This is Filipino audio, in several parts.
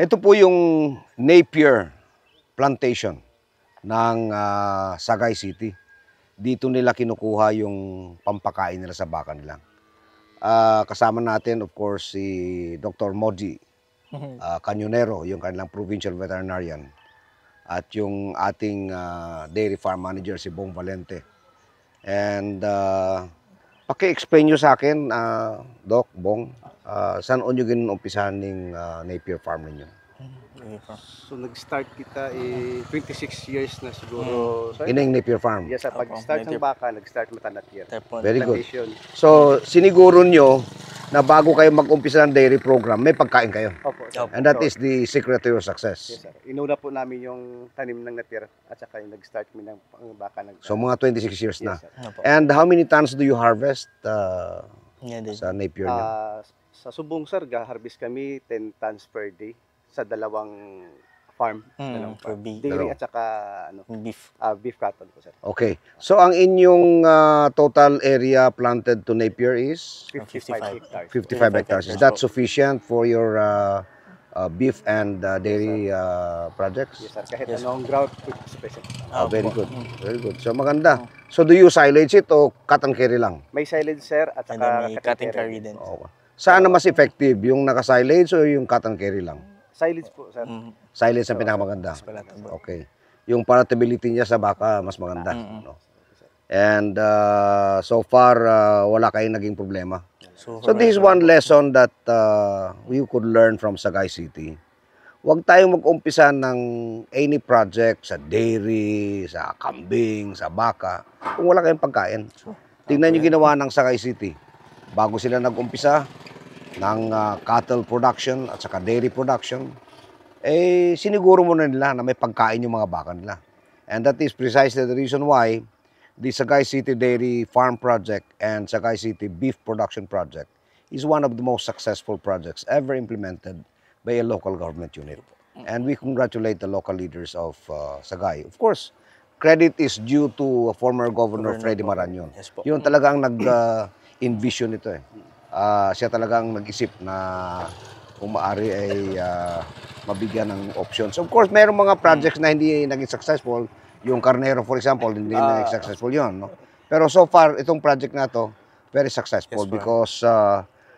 Ito po yung Napier Plantation ng Sagay City. Dito nila kinukuha yung pampakain nila sa baka nila. Kasama natin, of course, si Dr. Moji Canyonero, yung kanilang provincial veterinarian. At yung ating dairy farm manager, si Bong Valente. And paki-explain nyo sa akin, Doc, Bong, saan nyo ginumpisahan ng Napier farm ninyo? So nag-start kita 26 years na siguro. Ining Napier farm? Yes, sa pag-start ng baka, nag-start Matanatier. Very good. So siniguro nyo na bago kayo mag-umpisa ng dairy program, may pagkain kayo. Opo. And that is the secret to your success. Yes, sir. Inuna po namin yung tanim ng natir at saka yung nag-start kami ng baka. So mga 26 years na. Yes, sir. And how many tons do you harvest sa Napier nyo? Sa Subong, sir, harvest kami 10 tons per day sa dalawang farm. For beef. Dairy at saka Beef. beef cattle po, sir. Okay. So ang inyong total area planted to Napier is 55 hectares. 55 hectares. Is that sufficient for your beef and dairy projects? Yes, sir. Kahit anong drought, 50%. Very good. Very good. So maganda. So do you silage it o cut and carry lang? May silage, sir, at And saka then may cutting carry din. Okay. Saan na mas effective? Yung naka-silage o yung cut and carry lang? silage po, sir. Silage ang pinakamaganda. Okay. Yung palatability niya sa baka mas maganda. No? And so far, wala kayong naging problema. So this is one lesson that you could learn from Sagay City. Huwag tayong mag-umpisa ng any project sa dairy, sa kambing, sa baka, kung wala kayong pagkain. Tingnan nyo ginawa ng Sagay City. Bago sila nag-umpisa ng cattle production at saka dairy production, siniguro mo na nila na may pagkain yung mga baka nila. And that is precisely the reason why the Sagay City Dairy Farm Project and Sagay City Beef Production Project is one of the most successful projects ever implemented by a local government unit. And we congratulate the local leaders of Sagay. Of course, credit is due to former Governor Freddy Marañon. Yes po. Yun talagang nag-envision ito siya talagang nag-isip na kung maaari ay mabigyan ng options. Of course, mayroong mga projects na hindi naging successful. Yung Carnero, for example, hindi naging successful yun. No? Pero so far, itong project na to, very successful because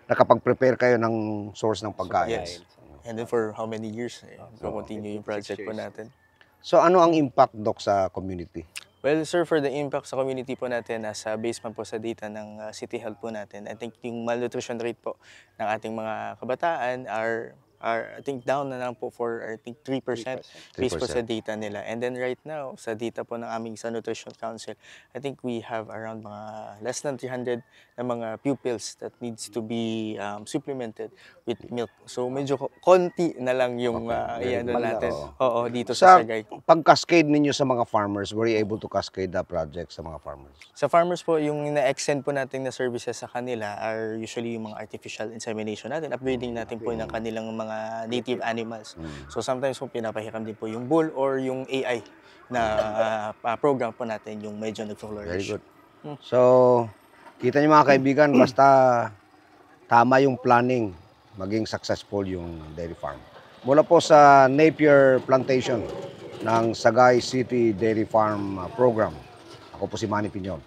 nakapag-prepare kayo ng source ng pagkain. Yes. And then for how many years, continue yung project po natin. So ano ang impact, Doc, sa community? Well, sir, for the impact sa community po natin, nasa base man po sa data ng City Health po natin, I think yung malnutrition rate po ng ating mga kabataan are I think down na lang po for I think 3% based po sa data nila. And then right now, sa data po ng aming sa Nutrition Council, I think we have around mga less than 300 na mga pupils that needs to be supplemented with milk. So medyo konti na lang yung natin. Oo, dito sa Sagay. Pag-cascade ninyo sa mga farmers, were you able to cascade the project sa mga farmers? Sa farmers po, yung na-extend po natin na services sa kanila are usually yung mga artificial insemination natin, upgrading natin po ng kanilang mga native animals. So sometimes po pinapahiram din po yung bull or yung AI na program po natin yung medyo nag-flourish. Very good. So, kita niyo mga kaibigan, basta tama yung planning, maging successful yung dairy farm. Mula po sa Napier Plantation ng Sagay City Dairy Farm Program, ako po si Manny Piñon.